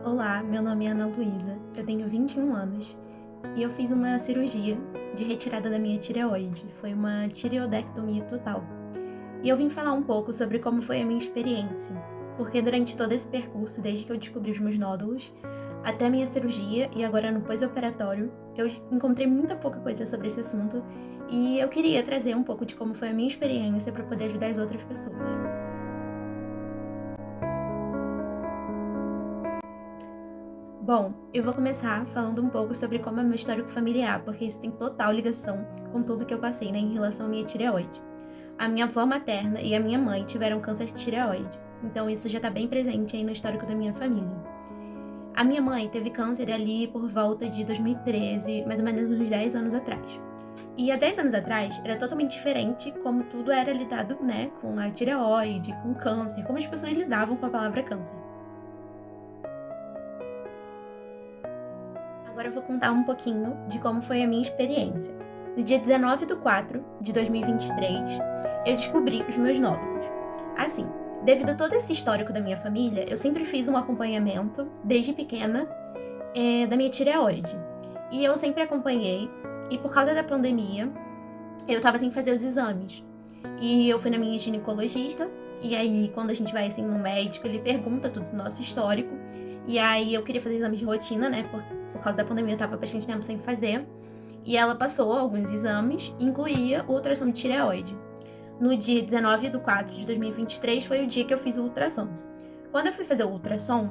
Olá, meu nome é Ana Luísa, eu tenho 21 anos e eu fiz uma cirurgia de retirada da minha tireoide. Foi uma tireoidectomia total. E eu vim falar um pouco sobre como foi a minha experiência, porque durante todo esse percurso, desde que eu descobri os meus nódulos, até a minha cirurgia e agora no pós-operatório, eu encontrei muita pouca coisa sobre esse assunto e eu queria trazer um pouco de como foi a minha experiência para poder ajudar as outras pessoas. Bom, eu vou começar falando um pouco sobre como é meu histórico familiar, porque isso tem total ligação com tudo que eu passei, né, em relação à minha tireoide. A minha avó materna e a minha mãe tiveram câncer de tireoide, então isso já está bem presente aí no histórico da minha família. A minha mãe teve câncer ali por volta de 2013, mais ou menos uns 10 anos atrás. E há 10 anos atrás era totalmente diferente como tudo era lidado, né, com a tireoide, com câncer, como as pessoas lidavam com a palavra câncer. Agora eu vou contar um pouquinho de como foi a minha experiência. No dia 19 de 4 de 2023, eu descobri os meus nódulos. Assim, devido a todo esse histórico da minha família, eu sempre fiz um acompanhamento, desde pequena, da minha tireoide. E eu sempre acompanhei, e por causa da pandemia, eu tava sem fazer os exames. E eu fui na minha ginecologista, e aí quando a gente vai assim no médico, ele pergunta tudo do nosso histórico. E aí eu queria fazer exames de rotina, né, por causa da pandemia eu tava bastante tempo sem fazer. E ela passou alguns exames, incluía o ultrassom de tireoide. No dia 19 de 4 de 2023 foi o dia que eu fiz o ultrassom. Quando eu fui fazer o ultrassom,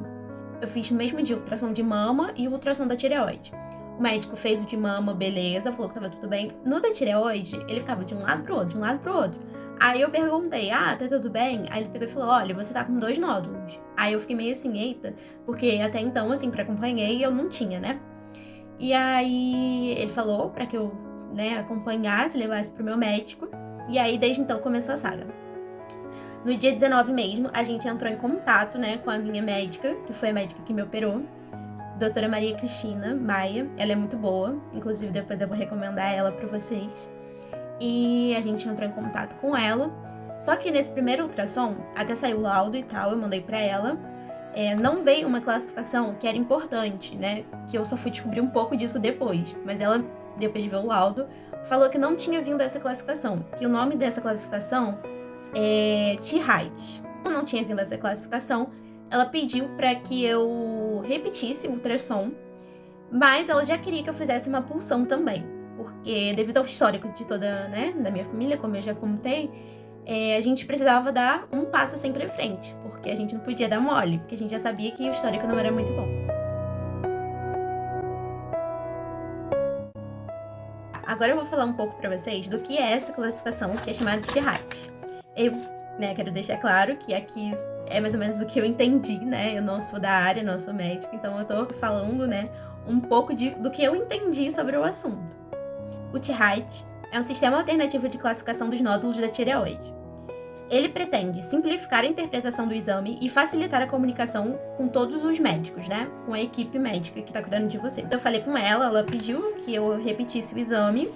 eu fiz no mesmo dia o ultrassom de mama e o ultrassom da tireoide. O médico fez o de mama, beleza, falou que tava tudo bem. No da tireoide, ele ficava de um lado pro outro, de um lado pro outro. Aí eu perguntei, tá tudo bem? Aí ele pegou e falou, olha, você tá com 2 nódulos. Aí eu fiquei meio assim, eita, porque até então, assim, pra acompanhei, eu não tinha, né? E aí ele falou pra que eu, né, acompanhasse, levasse pro meu médico. E aí, desde então, começou a saga. No dia 19 mesmo, a gente entrou em contato, né, com a minha médica, que foi a médica que me operou, doutora Maria Cristina Maia. Ela é muito boa, inclusive depois eu vou recomendar ela pra vocês. E a gente entrou em contato com ela. Só que nesse primeiro ultrassom, até saiu o laudo e tal, eu mandei pra ela. Não veio uma classificação que era importante, né? Que eu só fui descobrir um pouco disso depois. Mas ela, depois de ver o laudo, falou que não tinha vindo essa classificação. Que o nome dessa classificação é T-Height. Como não tinha vindo essa classificação, ela pediu para que eu repetisse o ultrassom, mas ela já queria que eu fizesse uma punção também, porque devido ao histórico de toda, né, da minha família, como eu já contei, a gente precisava dar um passo sempre à frente, porque a gente não podia dar mole, porque a gente já sabia que o histórico não era muito bom. Agora eu vou falar um pouco para vocês do que é essa classificação que é chamada de T-Height. Eu, né, quero deixar claro que aqui é mais ou menos o que eu entendi, né? Eu não sou da área, não sou médica, então eu tô falando, né, um pouco do que eu entendi sobre o assunto. O T-Height é um sistema alternativo de classificação dos nódulos da tireoide. Ele pretende simplificar a interpretação do exame e facilitar a comunicação com todos os médicos, né? Com a equipe médica que tá cuidando de você. Eu falei com ela pediu que eu repetisse o exame.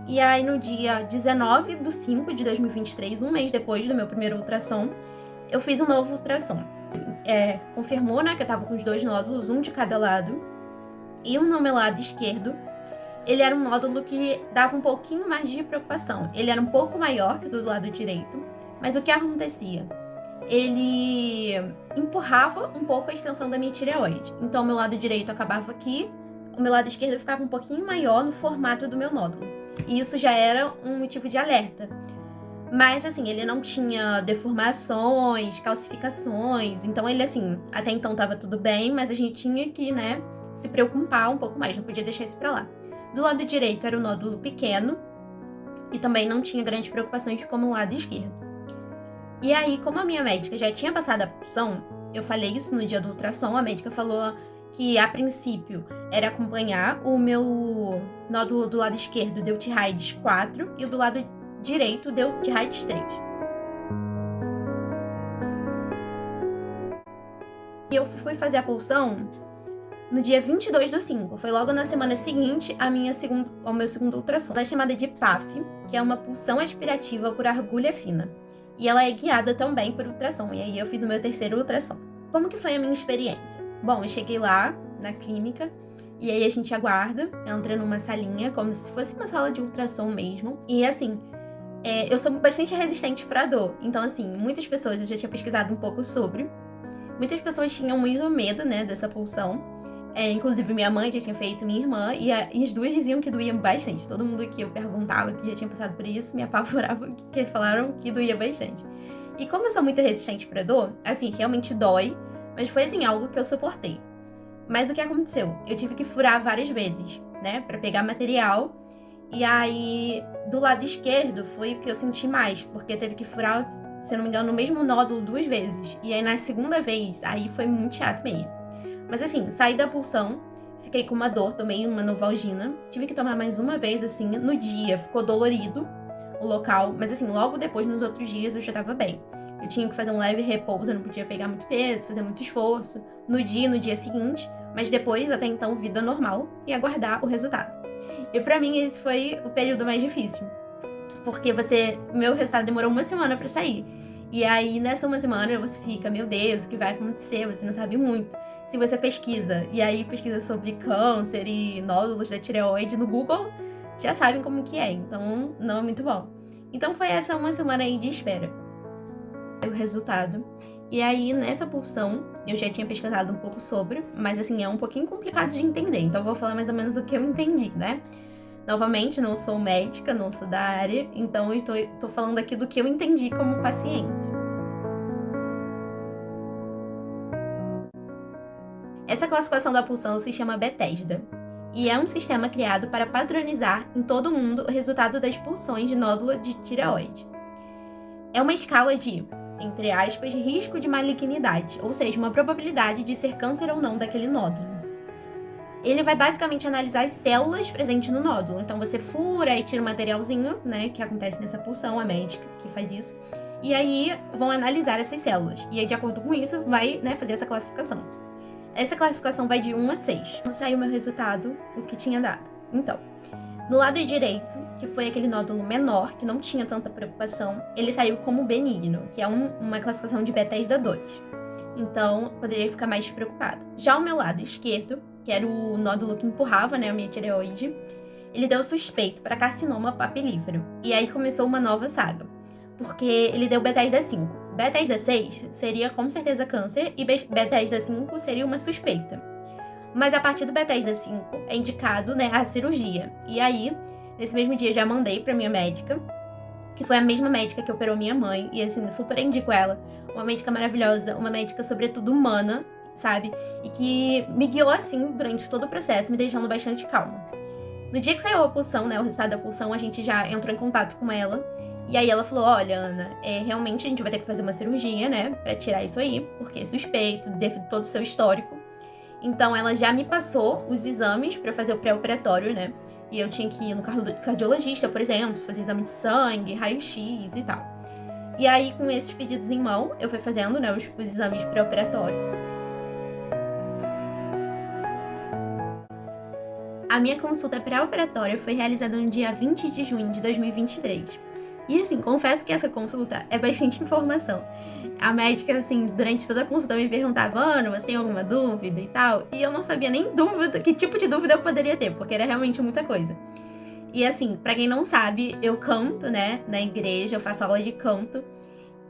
E aí, no dia 19 de 5 de 2023, um mês depois do meu primeiro ultrassom, eu fiz um novo ultrassom. Confirmou, né, que eu tava com os 2 nódulos, um de cada lado. E um no meu lado esquerdo, ele era um nódulo que dava um pouquinho mais de preocupação. Ele era um pouco maior que o do lado direito, mas o que acontecia? Ele empurrava um pouco a extensão da minha tireoide. Então, o meu lado direito acabava aqui, o meu lado esquerdo ficava um pouquinho maior no formato do meu nódulo. E isso já era um motivo de alerta. Mas, assim, ele não tinha deformações, calcificações. Então, ele, assim, até então tava tudo bem, mas a gente tinha que, né, se preocupar um pouco mais, não podia deixar isso pra lá. Do lado direito era um nódulo pequeno e também não tinha grandes preocupações como o lado esquerdo. E aí, como a minha médica já tinha passado a punção, eu falei isso no dia do ultrassom, a médica falou que a princípio era acompanhar. O meu nódulo do lado esquerdo deu T-Height 4 e o do lado direito deu T-Height 3. E eu fui fazer a punção no dia 22/5, foi logo na semana seguinte ao meu segundo ultrassom. Ela é chamada de PAF, que é uma punção aspirativa por agulha fina. E ela é guiada também por ultrassom, e aí eu fiz o meu terceiro ultrassom. Como que foi a minha experiência? Bom, eu cheguei lá na clínica e aí a gente aguarda, entra numa salinha, como se fosse uma sala de ultrassom mesmo. E assim, eu sou bastante resistente pra dor. Então, assim, muitas pessoas, eu já tinha pesquisado um pouco sobre. Muitas pessoas tinham muito medo, né, dessa pulsão. Inclusive, minha mãe já tinha feito, minha irmã, e as duas diziam que doía bastante. Todo mundo que eu perguntava que já tinha passado por isso me apavorava, porque falaram que doía bastante. E como eu sou muito resistente pra dor, assim, realmente dói, mas foi, assim, algo que eu suportei. Mas o que aconteceu? Eu tive que furar várias vezes, né, pra pegar material. E aí, do lado esquerdo, foi o que eu senti mais, porque teve que furar, se não me engano, no mesmo nódulo 2 vezes. E aí, na segunda vez, aí foi muito chato mesmo. Mas assim, saí da pulsão, fiquei com uma dor, tomei uma Novalgina, tive que tomar mais uma vez, assim, no dia, ficou dolorido o local, mas assim, logo depois, nos outros dias, eu já tava bem. Eu tinha que fazer um leve repouso, eu não podia pegar muito peso, fazer muito esforço, no dia seguinte, mas depois, até então, vida normal e aguardar o resultado. E pra mim, esse foi o período mais difícil, porque meu resultado demorou uma semana pra sair. E aí, nessa uma semana, você fica, meu Deus, o que vai acontecer? Você não sabe muito. Se você pesquisa, e aí pesquisa sobre câncer e nódulos da tireoide no Google, já sabem como que é, então não é muito bom. Então foi essa uma semana aí de espera. O resultado. E aí, nessa pulsão, eu já tinha pesquisado um pouco sobre, mas assim, é um pouquinho complicado de entender, então eu vou falar mais ou menos o que eu entendi, né? Novamente, não sou médica, não sou da área, então eu tô falando aqui do que eu entendi como paciente. Essa classificação da pulsão se chama Bethesda, e é um sistema criado para padronizar em todo o mundo o resultado das pulsões de nódulo de tireoide. É uma escala de, entre aspas, risco de malignidade, ou seja, uma probabilidade de ser câncer ou não daquele nódulo. Ele vai basicamente analisar as células presentes no nódulo. Então você fura e tira o materialzinho, né, que acontece nessa pulsão, a médica que faz isso. E aí vão analisar essas células. E aí, de acordo com isso, vai, né, fazer essa classificação. Essa classificação vai de 1 a 6. Quando saiu o meu resultado, o que tinha dado. Então, no lado direito, que foi aquele nódulo menor, que não tinha tanta preocupação, ele saiu como benigno, que é uma classificação de Bethesda 2. Então, poderia ficar mais preocupada. Já o meu lado esquerdo, que era o nódulo que empurrava, né, a minha tireoide, ele deu suspeito para carcinoma papilífero. E aí começou uma nova saga, porque ele deu Bethesda 5. Bethesda 6 seria com certeza câncer e Bethesda 5 seria uma suspeita. Mas a partir do Bethesda 5 é indicado, né, a cirurgia. E aí, nesse mesmo dia, já mandei para minha médica, que foi a mesma médica que operou minha mãe, e assim, super indico ela. Uma médica maravilhosa, uma médica sobretudo humana, sabe? E que me guiou assim durante todo o processo, me deixando bastante calma. No dia que saiu a pulsão, né, o resultado da pulsão, a gente já entrou em contato com ela. E aí ela falou, olha, Ana, realmente a gente vai ter que fazer uma cirurgia, né, pra tirar isso aí, porque é suspeito, devido todo o seu histórico. Então ela já me passou os exames pra fazer o pré-operatório, né? E eu tinha que ir no cardiologista, por exemplo, fazer exame de sangue, raio-x e tal. E aí, com esses pedidos em mão, eu fui fazendo, né, os exames pré-operatórios. A minha consulta pré-operatória foi realizada no dia 20 de junho de 2023. E assim, confesso que essa consulta é bastante informação. A médica, assim, durante toda a consulta me perguntava, Ana, você tem alguma dúvida e tal? E eu não sabia nem dúvida, que tipo de dúvida eu poderia ter, porque era realmente muita coisa. E assim, pra quem não sabe, eu canto, né, na igreja, eu faço aula de canto.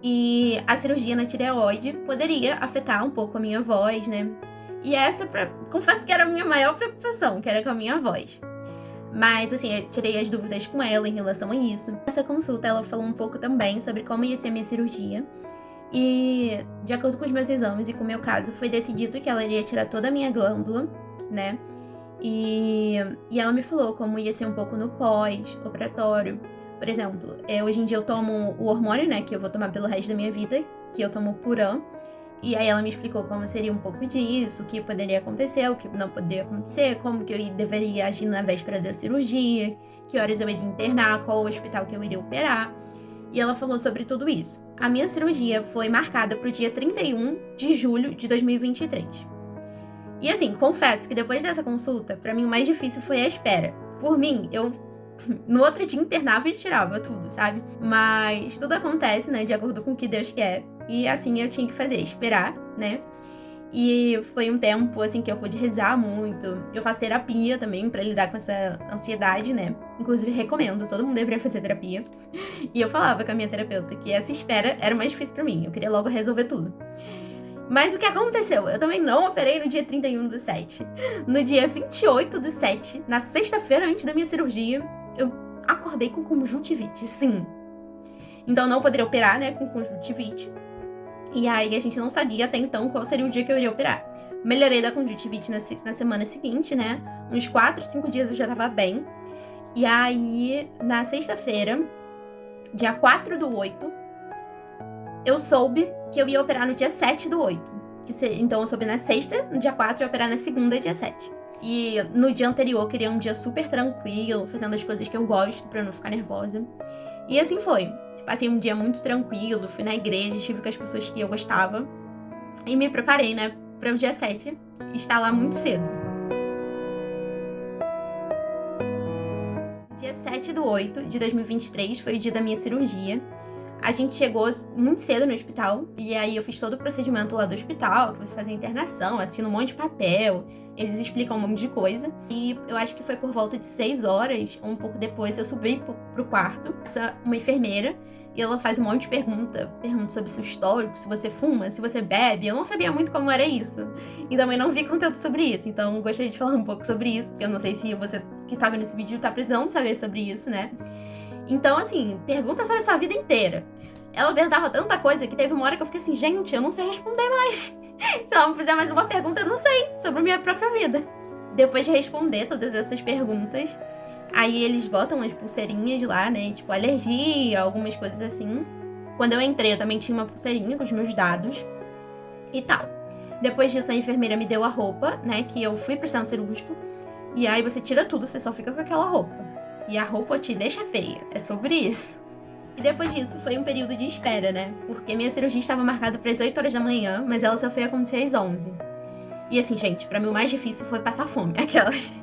E a cirurgia na tireoide poderia afetar um pouco a minha voz, né? E confesso que era a minha maior preocupação, que era com a minha voz. Mas, assim, eu tirei as dúvidas com ela em relação a isso. Nessa consulta, ela falou um pouco também sobre como ia ser a minha cirurgia. E, de acordo com os meus exames e com o meu caso, foi decidido que ela iria tirar toda a minha glândula, né? E ela me falou como ia ser um pouco no pós-operatório. Por exemplo, hoje em dia eu tomo o hormônio, né, que eu vou tomar pelo resto da minha vida, que eu tomo Puran. E aí ela me explicou como seria um pouco disso, o que poderia acontecer, o que não poderia acontecer, como que eu deveria agir na véspera da cirurgia, que horas eu iria internar, qual o hospital que eu iria operar. E ela falou sobre tudo isso. A minha cirurgia foi marcada para o dia 31 de julho de 2023. E assim, confesso que depois dessa consulta, para mim o mais difícil foi a espera. Por mim, eu no outro dia internava e tirava tudo, sabe? Mas tudo acontece, né, de acordo com o que Deus quer. E assim eu tinha que fazer, esperar, né? E foi um tempo, assim, que eu pude rezar muito. Eu faço terapia também pra lidar com essa ansiedade, né? Inclusive, recomendo, todo mundo deveria fazer terapia. E eu falava com a minha terapeuta que essa espera era o mais difícil pra mim. Eu queria logo resolver tudo. Mas o que aconteceu? Eu também não operei no dia 31/7. No dia 28/7, na sexta-feira antes da minha cirurgia, eu acordei com conjuntivite, sim. Então eu não poderia operar, né, com conjuntivite. E aí a gente não sabia até então qual seria o dia que eu iria operar. Melhorei da conjuntivite na semana seguinte, né? Uns 4, 5 dias eu já tava bem. E aí, na sexta-feira, dia 4/8, eu soube que eu ia operar no dia 7/8. Então eu soube na sexta, no dia 4, e ia operar na segunda, dia 7. E no dia anterior eu queria um dia super tranquilo, fazendo as coisas que eu gosto pra eu não ficar nervosa. E assim foi. Passei um dia muito tranquilo, fui na igreja, estive com as pessoas que eu gostava. E me preparei, né, para o dia 7 estar lá muito cedo. Dia 7/8 de 2023 foi o dia da minha cirurgia. A gente chegou muito cedo no hospital, e aí eu fiz todo o procedimento lá do hospital, que você faz a internação, assina um monte de papel, eles explicam um monte de coisa. E eu acho que foi por volta de 6 horas, ou um pouco depois, eu subi pro quarto, uma enfermeira, e ela faz um monte de pergunta sobre seu histórico, se você fuma, se você bebe. Eu não sabia muito como era isso, e também não vi conteúdo sobre isso, então gostaria de falar um pouco sobre isso, porque eu não sei se você que tá vendo esse vídeo tá precisando saber sobre isso, né? Então, assim, pergunta sobre a sua vida inteira. Ela perguntava tanta coisa que teve uma hora que eu fiquei assim, gente, eu não sei responder mais. Se ela me fizer mais uma pergunta, eu não sei sobre a minha própria vida. Depois de responder todas essas perguntas, aí eles botam as pulseirinhas lá, né? Tipo, alergia, algumas coisas assim. Quando eu entrei, eu também tinha uma pulseirinha com os meus dados e tal. Depois disso, a enfermeira me deu a roupa, né? Que eu fui pro centro cirúrgico. E aí você tira tudo, você só fica com aquela roupa. E a roupa te deixa feia. É sobre isso. E depois disso, foi um período de espera, né? Porque minha cirurgia estava marcada para as 8 horas da manhã, mas ela só foi acontecer às 11. E assim, gente, pra mim o mais difícil foi passar fome. Aquelas...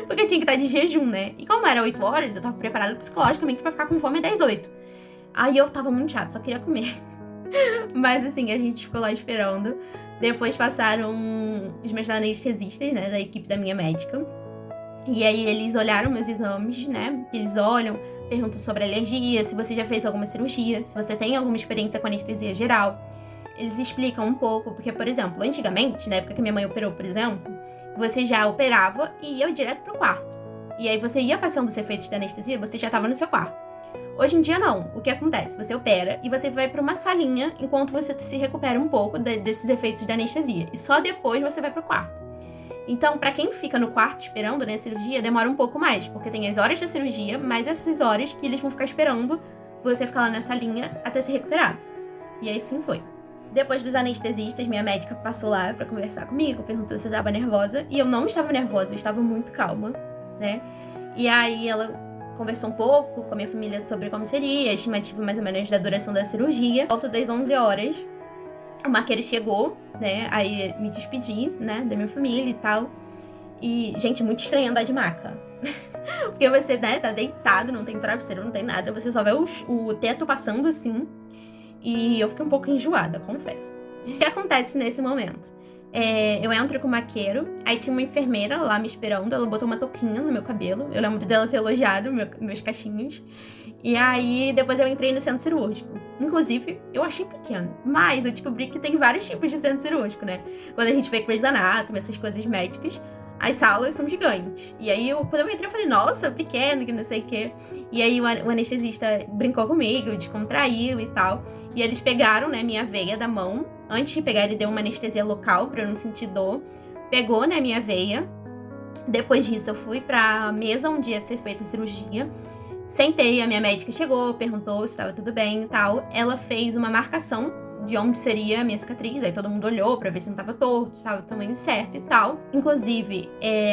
Porque eu tinha que estar de jejum, né? E como era 8 horas, eu tava preparada psicologicamente pra ficar com fome até as 8. Aí eu tava muito chata, só queria comer. Mas assim, a gente ficou lá esperando. Depois passaram os meus anestesistas, né? Da equipe da minha médica. E aí eles olharam meus exames, né? Eles olham, perguntam sobre alergia, se você já fez alguma cirurgia, se você tem alguma experiência com anestesia geral. Eles explicam um pouco, porque, por exemplo, antigamente, na época que minha mãe operou, por exemplo, você já operava e ia direto pro quarto. E aí você ia passando os efeitos da anestesia, você já tava no seu quarto. Hoje em dia, não. O que acontece? Você opera e você vai pra uma salinha enquanto você se recupera um pouco desses efeitos da anestesia. E só depois você vai pro quarto. Então, pra quem fica no quarto esperando, né, a cirurgia, demora um pouco mais, porque tem as horas da cirurgia, mais essas horas que eles vão ficar esperando você ficar lá nessa linha até se recuperar. E aí sim foi. Depois dos anestesistas, minha médica passou lá pra conversar comigo, perguntou se eu estava nervosa, e eu não estava nervosa, eu estava muito calma, né? E aí ela conversou um pouco com a minha família sobre como seria, a estimativa mais ou menos da duração da cirurgia. Volta das 11 horas, o maqueiro chegou, né? Aí me despedi, né, da minha família e tal. E, gente, muito estranho andar de maca. Porque você, né, tá deitado, não tem travesseiro, não tem nada. Você só vê o teto passando assim. E eu fiquei um pouco enjoada, confesso. O que acontece nesse momento? Eu entro com o maqueiro, aí tinha uma enfermeira lá me esperando, ela botou uma touquinha no meu cabelo. Eu lembro dela ter elogiado meus cachinhos. E aí, depois eu entrei no centro cirúrgico. Inclusive, eu achei pequeno, mas eu descobri que tem vários tipos de centro cirúrgico, né? Quando a gente vê Grey's Anatomy, essas coisas médicas, as salas são gigantes. E aí, quando eu entrei, eu falei, nossa, pequeno, que não sei o quê. E aí, o anestesista brincou comigo, descontraiu e tal. E eles pegaram, né, minha veia da mão. Antes de pegar, ele deu uma anestesia local pra eu não sentir dor. Pegou, né, minha veia. Depois disso, eu fui pra mesa onde ia ser feita a cirurgia. Sentei, a minha médica chegou, perguntou se estava tudo bem e tal. Ela fez uma marcação de onde seria a minha cicatriz. Aí todo mundo olhou pra ver se não tava torto, se tava do tamanho certo e tal. Inclusive,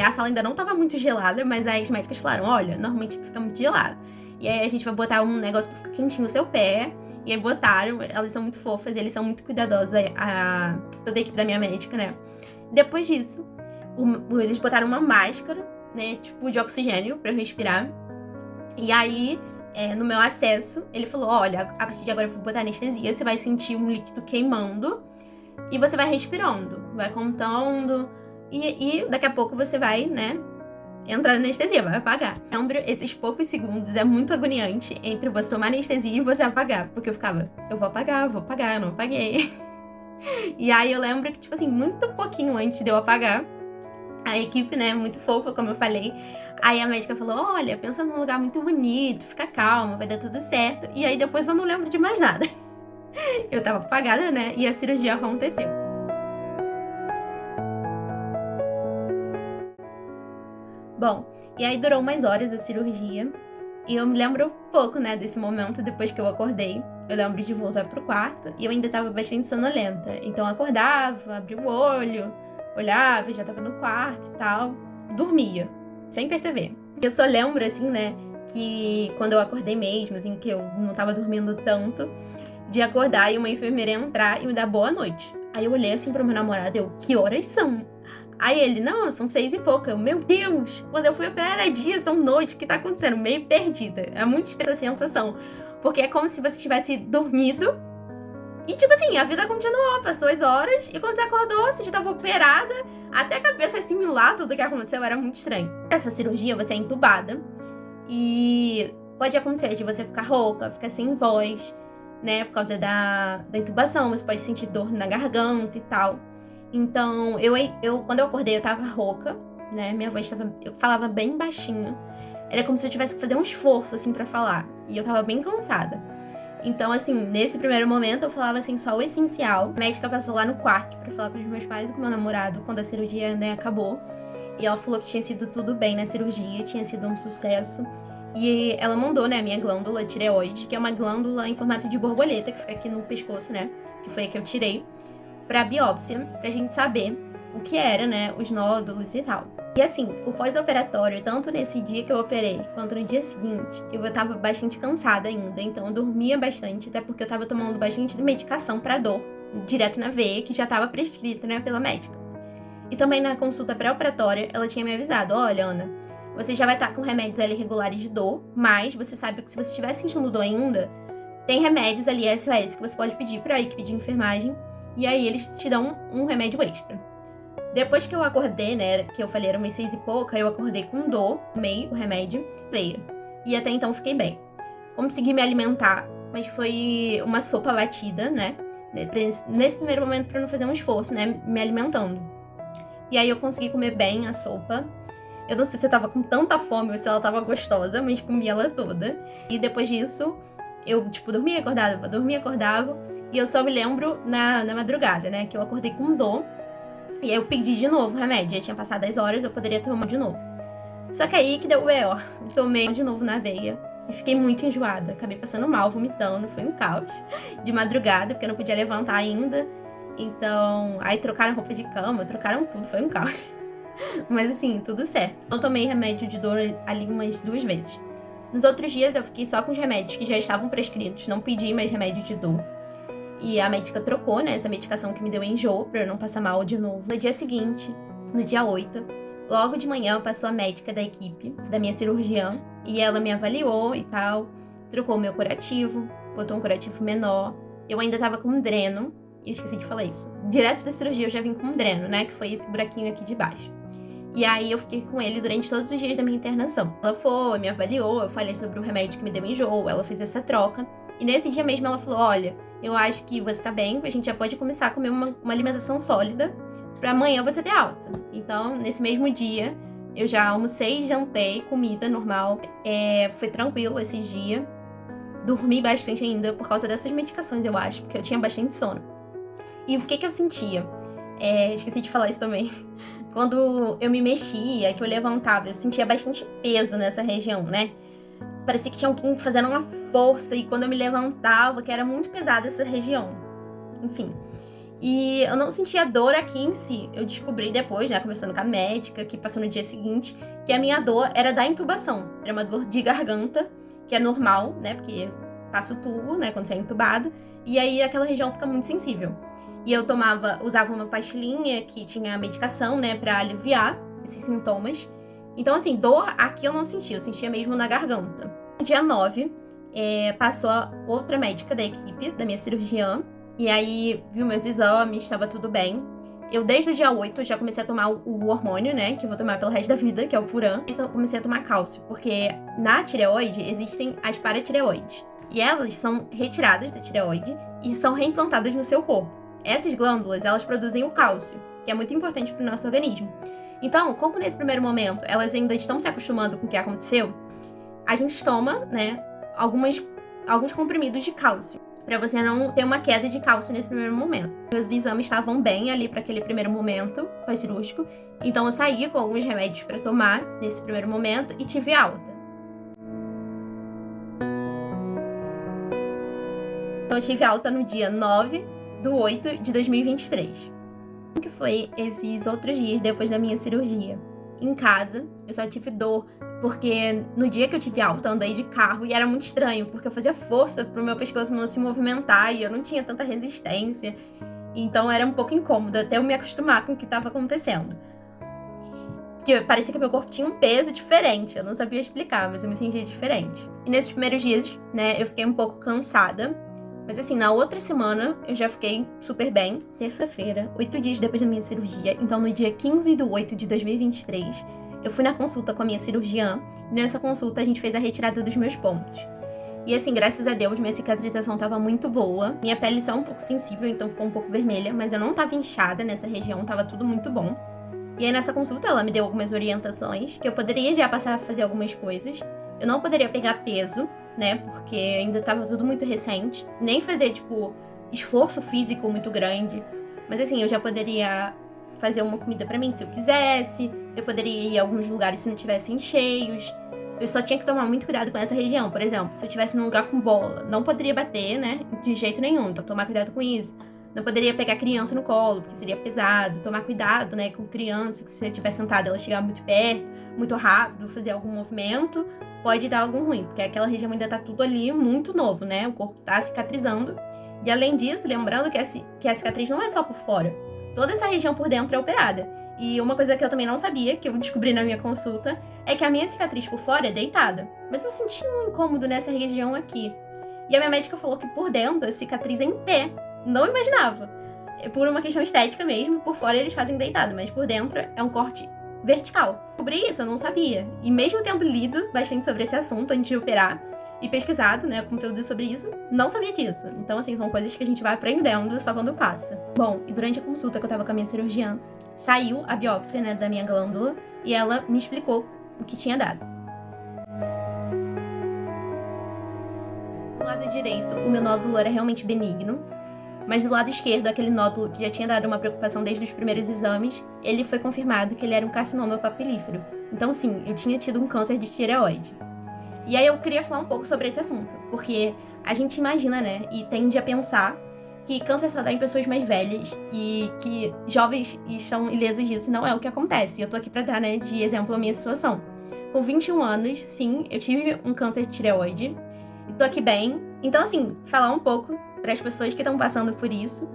a sala ainda não tava muito gelada, mas as médicas falaram, olha, normalmente fica muito gelado. E aí a gente vai botar um negócio pra ficar quentinho no seu pé. E aí botaram, elas são muito fofas, eles são muito cuidadosos, toda a equipe da minha médica, né? Depois disso, eles botaram uma máscara, né, tipo de oxigênio pra eu respirar. E aí, no meu acesso, ele falou, olha, a partir de agora eu vou botar anestesia, você vai sentir um líquido queimando e você vai respirando. vai contando, e daqui a pouco você vai, né, entrar na anestesia, vai apagar. Lembro, esses poucos segundos é muito agoniante entre você tomar anestesia e você apagar, porque eu ficava, eu vou apagar, eu não apaguei. E aí eu lembro que, tipo assim, muito pouquinho antes de eu apagar, a equipe, né, muito fofa, como eu falei, aí a médica falou, olha, pensa num lugar muito bonito, fica calma, vai dar tudo certo. E aí depois eu não lembro de mais nada. Eu tava apagada, né, e a cirurgia aconteceu. Bom, e aí durou umas horas a cirurgia, e eu me lembro pouco, né, desse momento depois que eu acordei. Eu lembro de voltar pro quarto, e eu ainda tava bastante sonolenta. Então eu acordava, abria o olho, olhava, já tava no quarto e tal, dormia, sem perceber. Eu só lembro, assim, né, que quando eu acordei mesmo, assim, que eu não tava dormindo tanto, de acordar e uma enfermeira entrar e me dar boa noite. Aí eu olhei assim pro meu namorado, que horas são? Aí ele, não, são 6 e pouca. Eu, meu Deus, quando eu fui operar era dia, são noite, o que tá acontecendo? Meio perdida. É muito estranha essa sensação. Porque é como se você tivesse dormido e, tipo assim, a vida continuou, passou as horas, e quando você acordou, você já tava operada, até a cabeça assimilar tudo que aconteceu, era muito estranho. Essa cirurgia, você é entubada, e pode acontecer de você ficar rouca, ficar sem voz, né, por causa da intubação, você pode sentir dor na garganta e tal. Então, quando eu acordei, eu tava rouca, né, minha voz eu falava bem baixinho, era como se eu tivesse que fazer um esforço, assim, pra falar, e eu tava bem cansada. Então, assim, nesse primeiro momento eu falava, assim, só o essencial. A médica passou lá no quarto pra falar com os meus pais e com o meu namorado quando a cirurgia, né, acabou. E ela falou que tinha sido tudo bem na cirurgia, tinha sido um sucesso. E ela mandou, né, a minha glândula tireoide, que é uma glândula em formato de borboleta, que fica aqui no pescoço, né, que foi a que eu tirei, pra biópsia, pra gente saber o que era, né, os nódulos e tal. E assim, o pós-operatório, tanto nesse dia que eu operei, quanto no dia seguinte, eu tava bastante cansada ainda, então eu dormia bastante, até porque eu tava tomando bastante medicação pra dor, direto na veia, que já tava prescrita, né, pela médica. E também na consulta pré-operatória, ela tinha me avisado, olha, Ana, você já vai estar com remédios ali regulares de dor, mas você sabe que se você estiver sentindo dor ainda, tem remédios ali SOS que você pode pedir pra equipe de enfermagem, e aí eles te dão um remédio extra. Depois que eu acordei, né, que eu falei, era umas 6 e pouca, eu acordei com dor, tomei o remédio, veio. E até então fiquei bem. Consegui me alimentar, mas foi uma sopa batida, né, nesse primeiro momento pra não fazer um esforço, né, me alimentando. E aí eu consegui comer bem a sopa. Eu não sei se eu tava com tanta fome ou se ela tava gostosa, mas comi ela toda. E depois disso, eu, tipo, dormia, acordava. E eu só me lembro na madrugada, né, que eu acordei com dor. E aí eu pedi de novo o remédio, já tinha passado as horas, eu poderia tomar de novo. Só que aí que deu o B.O. Tomei de novo na veia e fiquei muito enjoada. Acabei passando mal, vomitando, foi um caos. De madrugada, porque eu não podia levantar ainda. Então, aí trocaram roupa de cama, trocaram tudo, foi um caos. Mas assim, tudo certo. Eu tomei remédio de dor ali umas 2 vezes. Nos outros dias eu fiquei só com os remédios que já estavam prescritos, não pedi mais remédio de dor. E a médica trocou, né, essa medicação que me deu enjoo, pra eu não passar mal de novo. No dia seguinte, no dia 8, logo de manhã passou a médica da equipe, da minha cirurgiã, e ela me avaliou e tal, trocou o meu curativo, botou um curativo menor. Eu ainda tava com um dreno, e eu esqueci de falar isso. Direto da cirurgia eu já vim com um dreno, né, que foi esse buraquinho aqui de baixo. E aí eu fiquei com ele durante todos os dias da minha internação. Ela foi, me avaliou, eu falei sobre o remédio que me deu enjoo, ela fez essa troca. E nesse dia mesmo ela falou, olha, eu acho que você tá bem, a gente já pode começar a comer uma alimentação sólida pra amanhã você ter alta. Então, nesse mesmo dia, eu já almocei, jantei, comida normal. Foi tranquilo esses dias. Dormi bastante ainda por causa dessas medicações, eu acho, porque eu tinha bastante sono. E o que eu sentia? Esqueci de falar isso também. Quando eu me mexia, que eu levantava, eu sentia bastante peso nessa região, né? Parecia que tinha alguém fazendo uma força, e quando eu me levantava, que era muito pesada essa região. Enfim. E eu não sentia dor aqui em si. Eu descobri depois, né, conversando com a médica, que passou no dia seguinte, que a minha dor era da intubação. Era uma dor de garganta, que é normal, né, porque passa o tubo, né, quando você é intubado, e aí aquela região fica muito sensível. E eu usava uma pastilhinha que tinha medicação, né, pra aliviar esses sintomas. Então, assim, dor aqui eu não sentia, eu sentia mesmo na garganta. No dia 9, passou outra médica da equipe, da minha cirurgiã, e aí viu meus exames, estava tudo bem. Eu, desde o dia 8, já comecei a tomar o hormônio, né? Que eu vou tomar pelo resto da vida, que é o Puran. Então, eu comecei a tomar cálcio, porque na tireoide existem as paratireoides. E elas são retiradas da tireoide e são reimplantadas no seu corpo. Essas glândulas, elas produzem o cálcio, que é muito importante para o nosso organismo. Então, como nesse primeiro momento elas ainda estão se acostumando com o que aconteceu, a gente toma, né, alguns comprimidos de cálcio, para você não ter uma queda de cálcio nesse primeiro momento. Meus exames estavam bem ali para aquele primeiro momento pós-cirúrgico, então eu saí com alguns remédios para tomar nesse primeiro momento e tive alta. Então eu tive alta no dia 9/8/2023. Como que foi esses outros dias depois da minha cirurgia? Em casa, eu só tive dor, porque no dia que eu tive alta, eu andei de carro e era muito estranho, porque eu fazia força pro meu pescoço não se movimentar e eu não tinha tanta resistência. Então era um pouco incômodo até eu me acostumar com o que estava acontecendo. Porque parecia que meu corpo tinha um peso diferente, eu não sabia explicar, mas eu me sentia diferente. E nesses primeiros dias, né, eu fiquei um pouco cansada. Mas assim, na outra semana eu já fiquei super bem. Terça-feira, 8 dias depois da minha cirurgia, então no dia 15/8/2023, eu fui na consulta com a minha cirurgiã. E nessa consulta a gente fez a retirada dos meus pontos. E assim, graças a Deus, minha cicatrização tava muito boa. Minha pele só é um pouco sensível, então ficou um pouco vermelha, mas eu não tava inchada nessa região, tava tudo muito bom. E aí nessa consulta ela me deu algumas orientações, que eu poderia já passar a fazer algumas coisas. Eu não poderia pegar peso, né, porque ainda tava tudo muito recente. Nem fazer, esforço físico muito grande. Mas assim, eu já poderia fazer uma comida pra mim se eu quisesse. Eu poderia ir a alguns lugares se não tivessem cheios. Eu só tinha que tomar muito cuidado com essa região. Por exemplo, se eu estivesse num lugar com bola, não poderia bater, né, de jeito nenhum. Então tomar cuidado com isso. Não poderia pegar criança no colo, porque seria pesado. Tomar cuidado, né, com criança, que se você estiver sentado, ela chegar muito perto, muito rápido, fazer algum movimento, pode dar algum ruim, porque aquela região ainda tá tudo ali muito novo, né? O corpo tá cicatrizando. E além disso, lembrando que a cicatriz não é só por fora. Toda essa região por dentro é operada. E uma coisa que eu também não sabia, que eu descobri na minha consulta, é que a minha cicatriz por fora é deitada. Mas eu senti um incômodo nessa região aqui. E a minha médica falou que por dentro a cicatriz é em pé. Não imaginava. É por uma questão estética mesmo, por fora eles fazem deitado, mas por dentro é um corte vertical. Descobri isso, eu não sabia. E mesmo tendo lido bastante sobre esse assunto antes de operar e pesquisado, né, conteúdo sobre isso, não sabia disso. Então, assim, são coisas que a gente vai aprendendo só quando passa. Bom, e durante a consulta que eu tava com a minha cirurgiã, saiu a biópsia, né, da minha glândula e ela me explicou o que tinha dado. Do lado direito, o meu nódulo era realmente benigno. Mas do lado esquerdo, aquele nódulo que já tinha dado uma preocupação desde os primeiros exames, ele foi confirmado que ele era um carcinoma papilífero. Então sim, eu tinha tido um câncer de tireoide. E aí eu queria falar um pouco sobre esse assunto, porque a gente imagina, né, e tende a pensar que câncer só dá em pessoas mais velhas e que jovens estão ilesos disso, não é o que acontece. Eu tô aqui pra dar, né, de exemplo a minha situação. Com 21 anos, sim, eu tive um câncer de tireoide, e tô aqui bem. Então assim, falar um pouco para as pessoas que estão passando por isso,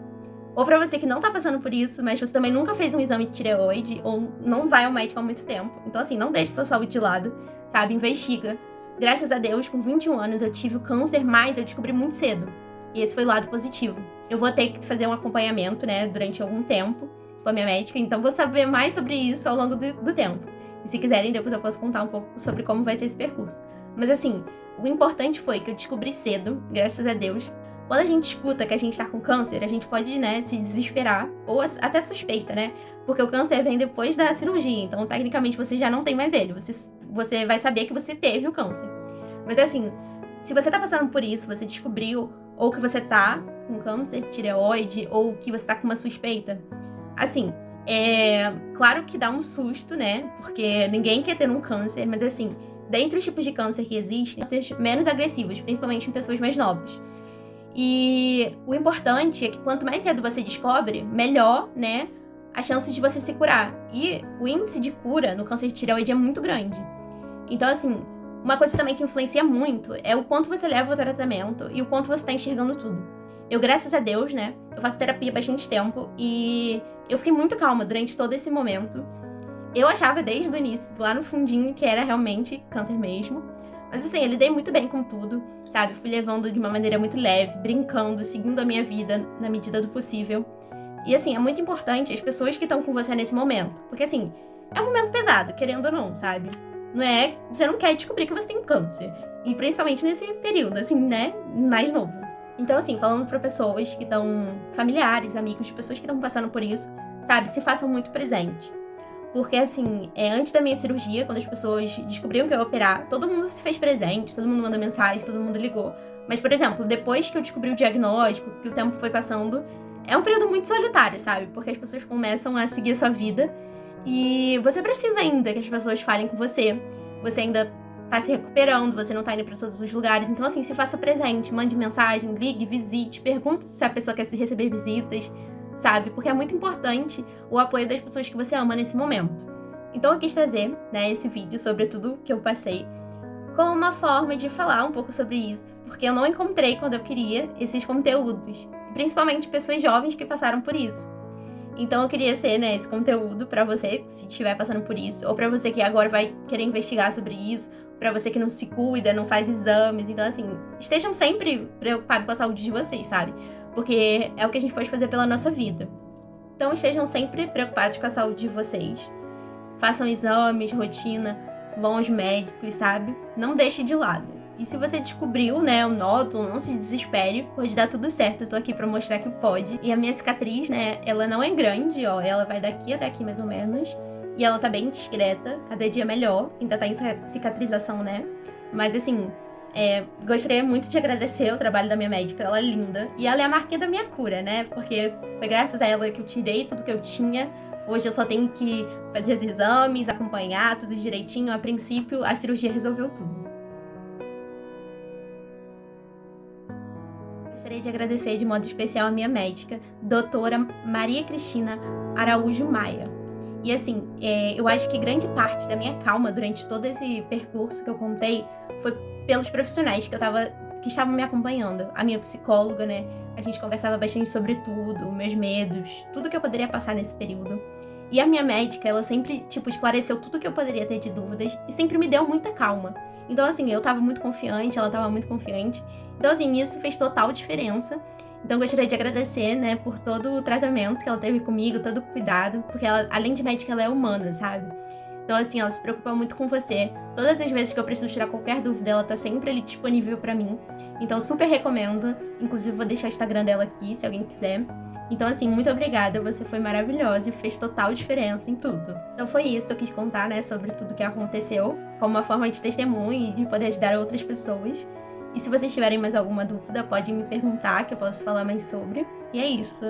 ou para você que não tá passando por isso, mas você também nunca fez um exame de tireoide, ou não vai ao médico há muito tempo. Então, assim, não deixe sua saúde de lado, sabe? Investiga. Graças a Deus, com 21 anos, eu tive o câncer, mas eu descobri muito cedo. E esse foi o lado positivo. Eu vou ter que fazer um acompanhamento, né, durante algum tempo com a minha médica, então vou saber mais sobre isso ao longo do tempo. E se quiserem, depois eu posso contar um pouco sobre como vai ser esse percurso. Mas, assim, o importante foi que eu descobri cedo, graças a Deus. Quando a gente escuta que a gente tá com câncer, a gente pode, né, se desesperar, ou até suspeita, né? Porque o câncer vem depois da cirurgia, então tecnicamente você já não tem mais ele, você vai saber que você teve o câncer. Mas assim, se você tá passando por isso, você descobriu, ou que você tá com câncer de tireoide, ou que você tá com uma suspeita, assim, claro que dá um susto, né? Porque ninguém quer ter um câncer, mas assim, dentre os tipos de câncer que existem, cânceres menos agressivos, principalmente em pessoas mais novas. E o importante é que quanto mais cedo você descobre, melhor, né, a chance de você se curar. E o índice de cura no câncer de tireoide é muito grande. Então, assim, uma coisa também que influencia muito é o quanto você leva o tratamento e o quanto você tá enxergando tudo. Eu, graças a Deus, né, eu faço terapia há bastante tempo e eu fiquei muito calma durante todo esse momento. Eu achava desde o início, lá no fundinho, que era realmente câncer mesmo. Mas assim, eu lidei muito bem com tudo, sabe? Fui levando de uma maneira muito leve, brincando, seguindo a minha vida na medida do possível. E assim, é muito importante as pessoas que estão com você nesse momento. Porque assim, é um momento pesado, querendo ou não, sabe? Não é. Você não quer descobrir que você tem câncer. E principalmente nesse período, assim, né? Mais novo. Então, assim, falando pra pessoas que estão. Familiares, amigos, pessoas que estão passando por isso, sabe? Se façam muito presente. Porque, assim, antes da minha cirurgia, quando as pessoas descobriam que eu ia operar, todo mundo se fez presente, todo mundo mandou mensagem, todo mundo ligou. Mas, por exemplo, depois que eu descobri o diagnóstico, que o tempo foi passando, é um período muito solitário, sabe? Porque as pessoas começam a seguir a sua vida e você precisa ainda que as pessoas falem com você. Você ainda tá se recuperando, você não tá indo pra todos os lugares. Então, assim, se faça presente, mande mensagem, ligue, visite, pergunte se a pessoa quer se receber visitas, sabe? Porque é muito importante o apoio das pessoas que você ama nesse momento. Então eu quis trazer, né, esse vídeo sobre tudo que eu passei como uma forma de falar um pouco sobre isso, porque eu não encontrei quando eu queria esses conteúdos, principalmente pessoas jovens que passaram por isso. Então eu queria ser, né, esse conteúdo pra você, se estiver passando por isso, ou pra você que agora vai querer investigar sobre isso, pra você que não se cuida, não faz exames. Então, assim, estejam sempre preocupados com a saúde de vocês, sabe? Porque é o que a gente pode fazer pela nossa vida. Então estejam sempre preocupados com a saúde de vocês. Façam exames, rotina, vão aos médicos, sabe? Não deixe de lado. E se você descobriu, né, o nódulo, não se desespere, pode dar tudo certo. Eu tô aqui pra mostrar que pode. E a minha cicatriz, né, ela não é grande, ó. Ela vai daqui até aqui mais ou menos. E ela tá bem discreta, cada dia melhor. Ainda tá em cicatrização, né? Mas assim, gostaria muito de agradecer o trabalho da minha médica, ela é linda. E ela é a marquinha da minha cura, né? Porque foi graças a ela que eu tirei tudo que eu tinha. Hoje eu só tenho que fazer os exames, acompanhar tudo direitinho. A princípio, a cirurgia resolveu tudo. Gostaria de agradecer de modo especial a minha médica, doutora Maria Cristina Araújo Maia. E assim, eu acho que grande parte da minha calma durante todo esse percurso que eu contei foi pelos profissionais que estavam me acompanhando. A minha psicóloga, né? A gente conversava bastante sobre tudo, meus medos, tudo que eu poderia passar nesse período. E a minha médica, ela sempre, esclareceu tudo que eu poderia ter de dúvidas e sempre me deu muita calma. Então, assim, eu tava muito confiante, ela tava muito confiante. Então, assim, isso fez total diferença. Então, eu gostaria de agradecer, né, por todo o tratamento que ela teve comigo, todo o cuidado, porque ela, além de médica, ela é humana, sabe? Então, assim, ela se preocupa muito com você. Todas as vezes que eu preciso tirar qualquer dúvida, ela tá sempre ali disponível pra mim. Então, super recomendo. Inclusive, vou deixar o Instagram dela aqui, se alguém quiser. Então, assim, muito obrigada, você foi maravilhosa e fez total diferença em tudo. Então foi isso, eu quis contar, né, sobre tudo que aconteceu, como uma forma de testemunho e de poder ajudar outras pessoas. E se vocês tiverem mais alguma dúvida, pode me perguntar, que eu posso falar mais sobre. E é isso.